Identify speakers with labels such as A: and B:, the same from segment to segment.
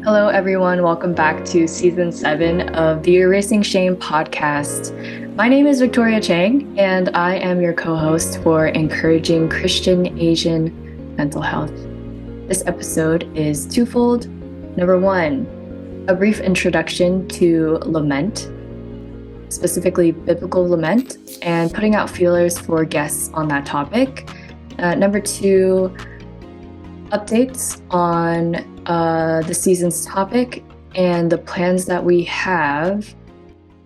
A: Hello, everyone. Welcome back to season 7 of the Erasing Shame podcast. My name is Victoria Chang, and I am your co host for Encouraging Christian Asian Mental Health. This episode is twofold. Number one, a brief introduction to Lament, specifically biblical lament, and putting out feelers for guests on that topic. Number two, updates on the season's topic and the plans that we have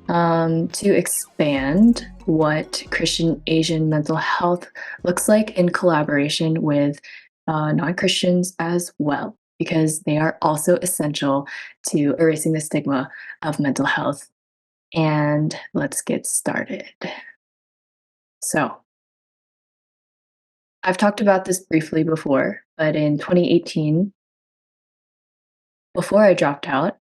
A: to expand what Christian Asian mental health looks like in collaboration with non-Christians as well, because they are also essential to erasing the stigma of mental health. And let's get started. So, I've talked about this briefly before, but in 2018, before I dropped out,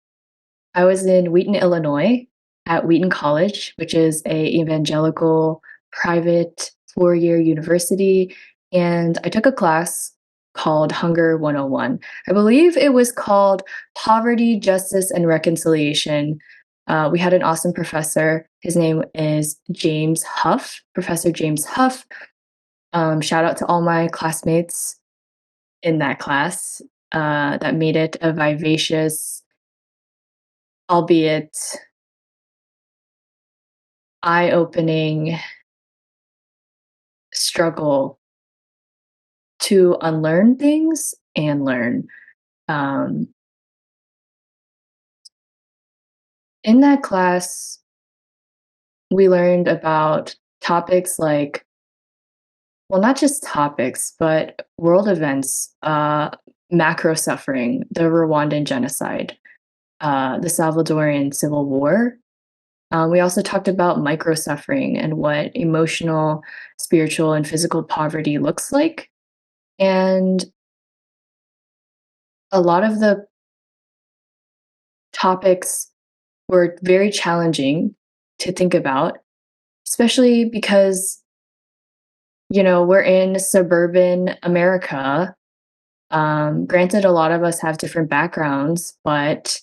A: I was in Wheaton, Illinois at Wheaton College, which is a evangelical private 4-year university, and I took a class called Hunger 101. I believe it was called Poverty, Justice, and Reconciliation. We had an awesome professor. His name is James Huff, Professor James Huff. Shout out to all my classmates in that class that made it a vivacious, albeit eye-opening struggle to unlearn things and learn. In that class, we learned about topics like, well, not just topics, but world events, macro suffering, the Rwandan genocide, the Salvadorian Civil War. We also talked about micro suffering and what emotional, spiritual, and physical poverty looks like. And a lot of the topics were very challenging to think about, especially because, we're in suburban America. Granted, a lot of us have different backgrounds, but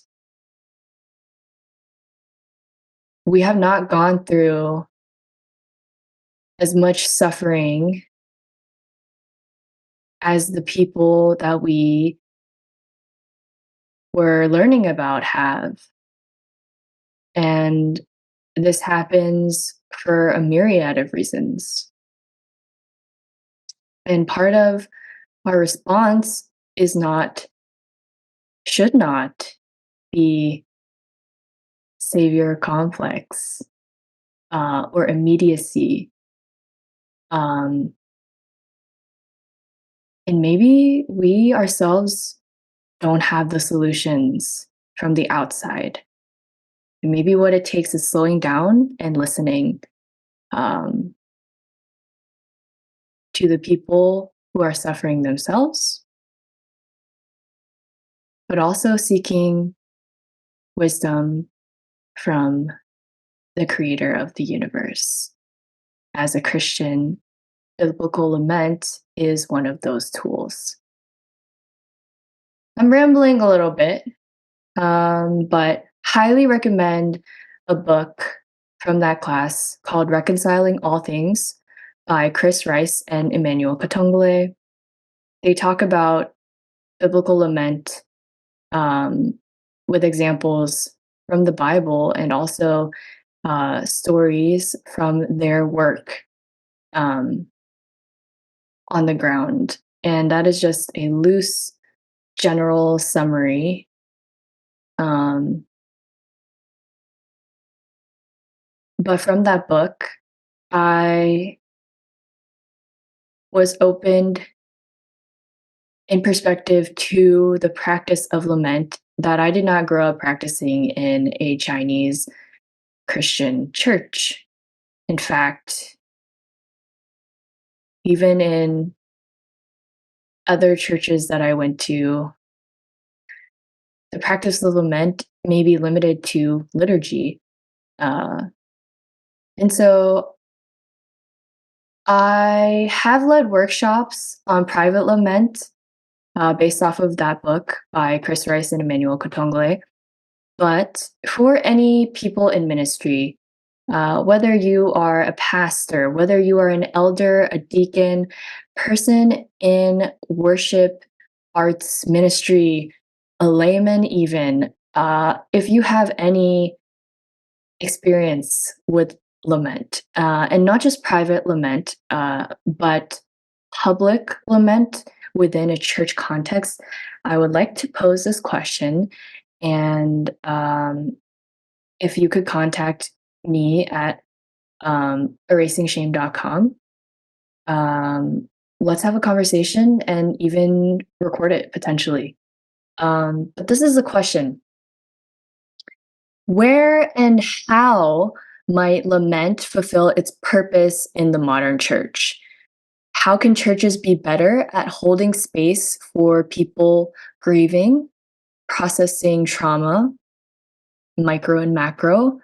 A: we have not gone through as much suffering as the people that we were learning about have. And this happens for a myriad of reasons. And part of our response should not be savior complex or immediacy. And maybe we ourselves don't have the solutions from the outside. And maybe what it takes is slowing down and listening to the people who are suffering themselves, but also seeking wisdom from the creator of the universe. As a Christian, biblical lament is one of those tools. I'm rambling a little bit, but highly recommend a book from that class called Reconciling All Things by Chris Rice and Emmanuel Katongole. They talk about biblical lament with examples from the Bible and also stories from their work on the ground. And that is just a loose, general summary. But from that book, I was opened in perspective to the practice of lament that I did not grow up practicing in a Chinese Christian church. In fact, even in other churches that I went to, the practice of lament may be limited to liturgy. And so I have led workshops on private lament based off of that book by Chris Rice and Emmanuel Kotongle. But for any people in ministry, whether you are a pastor, whether you are an elder, a deacon, person in worship, arts, ministry, a layman even, if you have any experience with lament, and not just private lament, but public lament within a church context, I would like to pose this question. And if you could contact me at erasingshame.com, let's have a conversation and even record it potentially. But this is the question: where and how might lament fulfill its purpose in the modern church? How can churches be better at holding space for people grieving, processing trauma, micro and macro,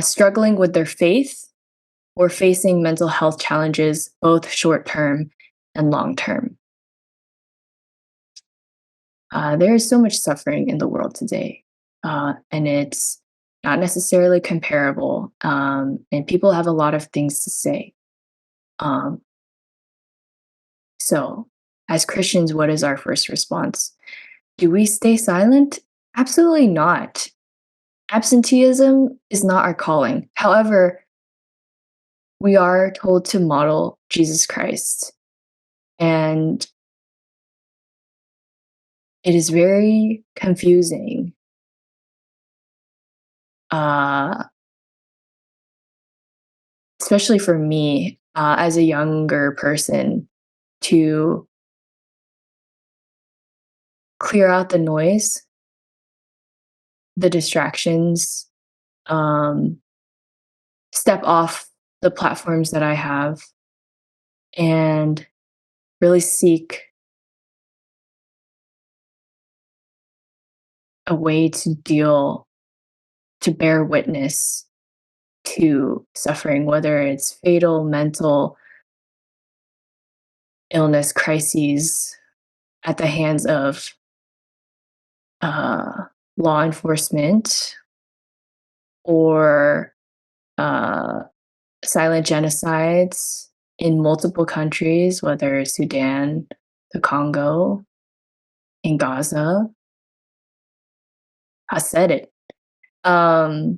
A: struggling with their faith, or facing mental health challenges, both short term and long term? There is so much suffering in the world today, and it's not necessarily comparable. And people have a lot of things to say. Um, so, as Christians, what is our first response? Do we stay silent? Absolutely not. Absenteeism is not our calling. However, we are told to model Jesus Christ. And it is very confusing, uh, especially for me as a younger person, to clear out the noise, the distractions, um, step off the platforms that I have, and really seek a way to to bear witness to suffering, whether it's fatal, mental illness, crises at the hands of uh, law enforcement, or uh, silent genocides in multiple countries, whether it's Sudan, the Congo, in Gaza. I said it. Um,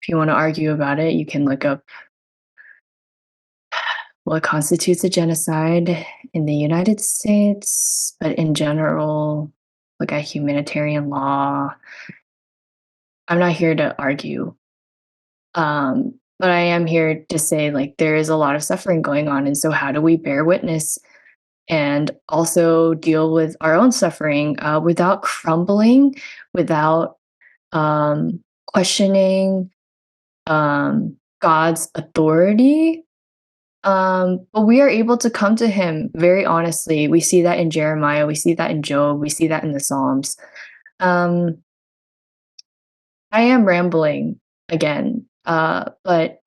A: if you want to argue about it, you can look up what constitutes a genocide in the United States, but in general, look at humanitarian law. I'm not here to argue. But I am here to say, like, there is a lot of suffering going on. And so, how do we bear witness and also deal with our own suffering without crumbling, without questioning God's authority? But we are able to come to Him very honestly. We see that in Jeremiah, we see that in Job, we see that in the Psalms. Um, I am rambling again, but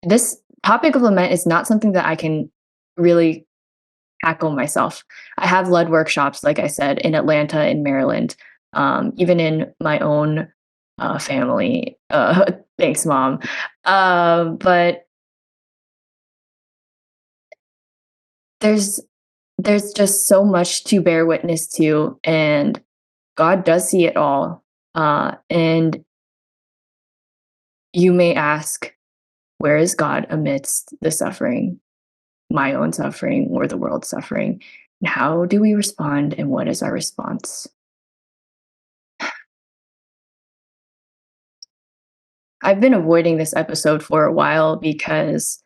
A: this topic of lament is not something that I can really tackle myself. I have led workshops, like I said, in Atlanta, in Maryland, even in my own family. Thanks, Mom. But there's just so much to bear witness to, and God does see it all. And you may ask, where is God amidst the suffering, my own suffering or the world's suffering? And how do we respond, and what is our response? I've been avoiding this episode for a while because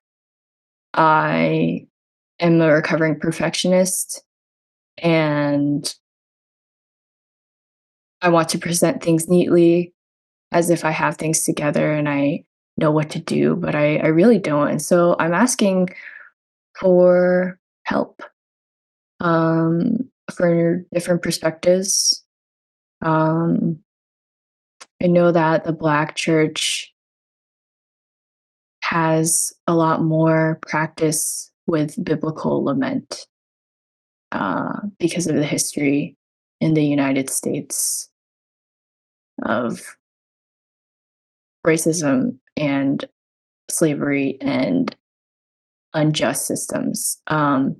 A: I am a recovering perfectionist, and I want to present things neatly as if I have things together and I know what to do, but I really don't. And so I'm asking for help, for different perspectives. Um, I know that the Black church has a lot more practice with biblical lament. because of the history in the United States of racism and slavery and unjust systems. And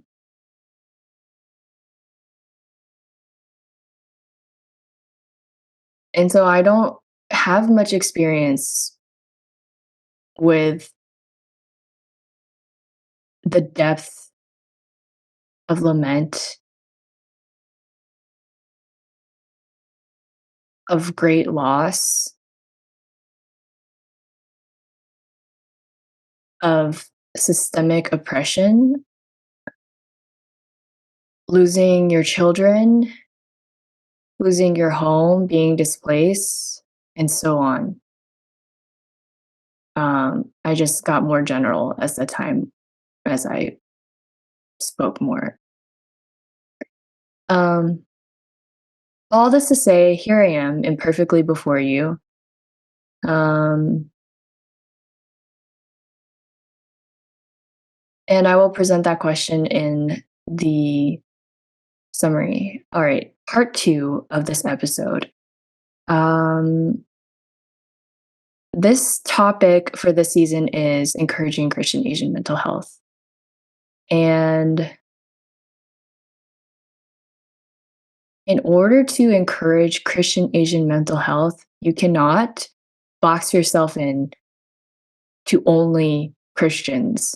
A: so I don't have much experience with the depth of lament, of great loss, of systemic oppression, losing your children, losing your home, being displaced, and so on. I just got more general as I spoke more. Um, all this to say, here I am imperfectly before you. Um, and I will present that question in the summary. All right, part 2 of this episode. This topic for this season is encouraging Christian Asian mental health. And in order to encourage Christian Asian mental health, you cannot box yourself in to only Christians.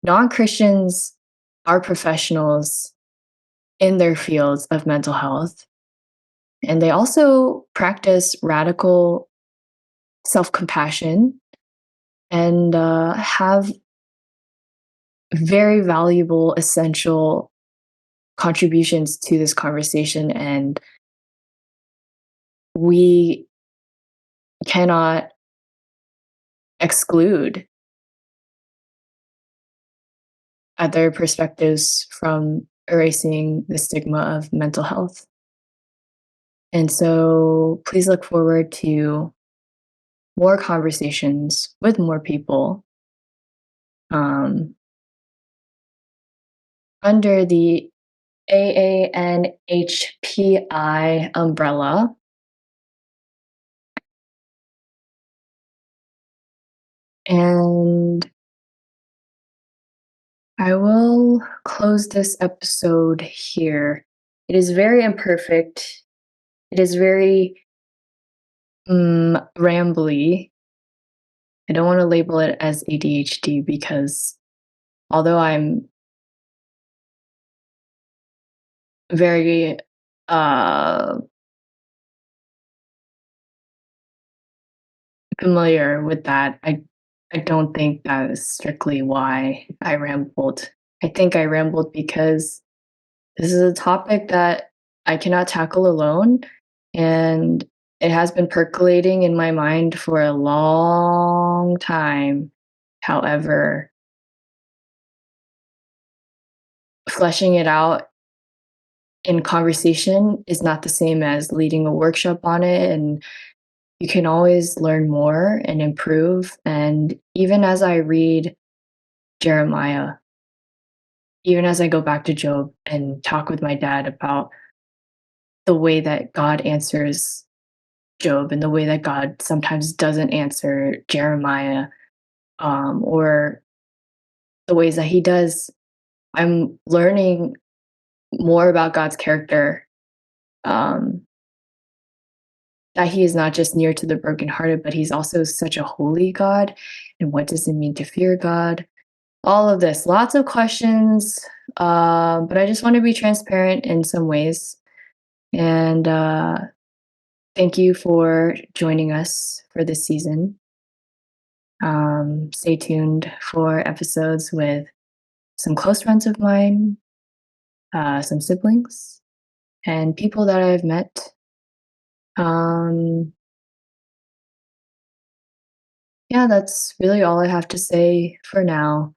A: Non-Christians are professionals in their fields of mental health, and they also practice radical self-compassion and have very valuable, essential contributions to this conversation. And we cannot exclude other perspectives from erasing the stigma of mental health. And so please look forward to more conversations with more people under the AANHPI umbrella. And I will close this episode here. It is very imperfect. It is very rambly. I don't want to label it as ADHD because although I'm very familiar with that, I don't think that is strictly why I rambled. I think I rambled because this is a topic that I cannot tackle alone, and it has been percolating in my mind for a long time. However, fleshing it out in conversation is not the same as leading a workshop on it, and you can always learn more and improve. And even as I read Jeremiah, even as I go back to Job and talk with my dad about the way that God answers Job and the way that God sometimes doesn't answer Jeremiah, or the ways that he does, I'm learning more about God's character, that he is not just near to the brokenhearted, but he's also such a holy God. And what does it mean to fear God? All of this, lots of questions, but I just want to be transparent in some ways. And thank you for joining us for this season. Stay tuned for episodes with some close friends of mine, some siblings, and people that I've met. Yeah, that's really all I have to say for now.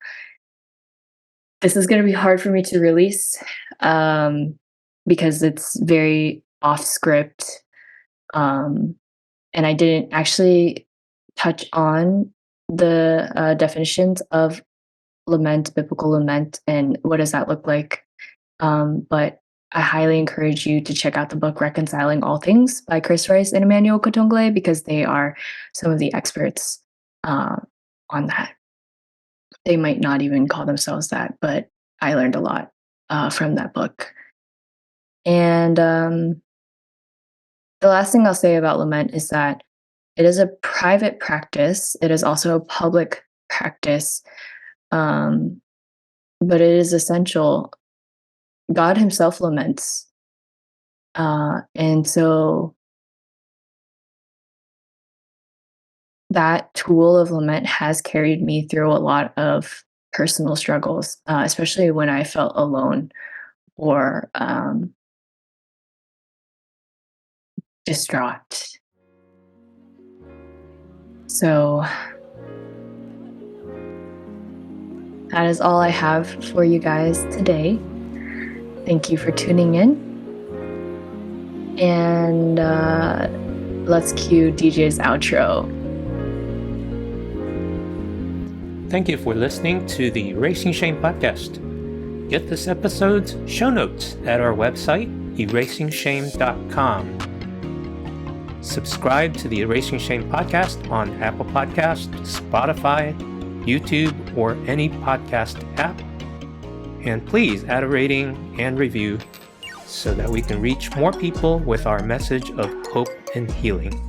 A: This is going to be hard for me to release because it's very off script. And I didn't actually touch on the definitions of lament, biblical lament, and what does that look like. But I highly encourage you to check out the book Reconciling All Things by Chris Rice and Emmanuel Cotongle, because they are some of the experts on that. They might not even call themselves that, but I learned a lot from that book. And the last thing I'll say about Lament is that it is a private practice. It is also a public practice, but it is essential. God himself laments. And so that tool of lament has carried me through a lot of personal struggles, especially when I felt alone or distraught. So that is all I have for you guys today. Thank you for tuning in. And let's cue DJ's outro.
B: Thank you for listening to the Erasing Shame podcast. Get this episode's show notes at our website, erasingshame.com. Subscribe to the Erasing Shame podcast on Apple Podcasts, Spotify, YouTube, or any podcast app. And please add a rating and review so that we can reach more people with our message of hope and healing.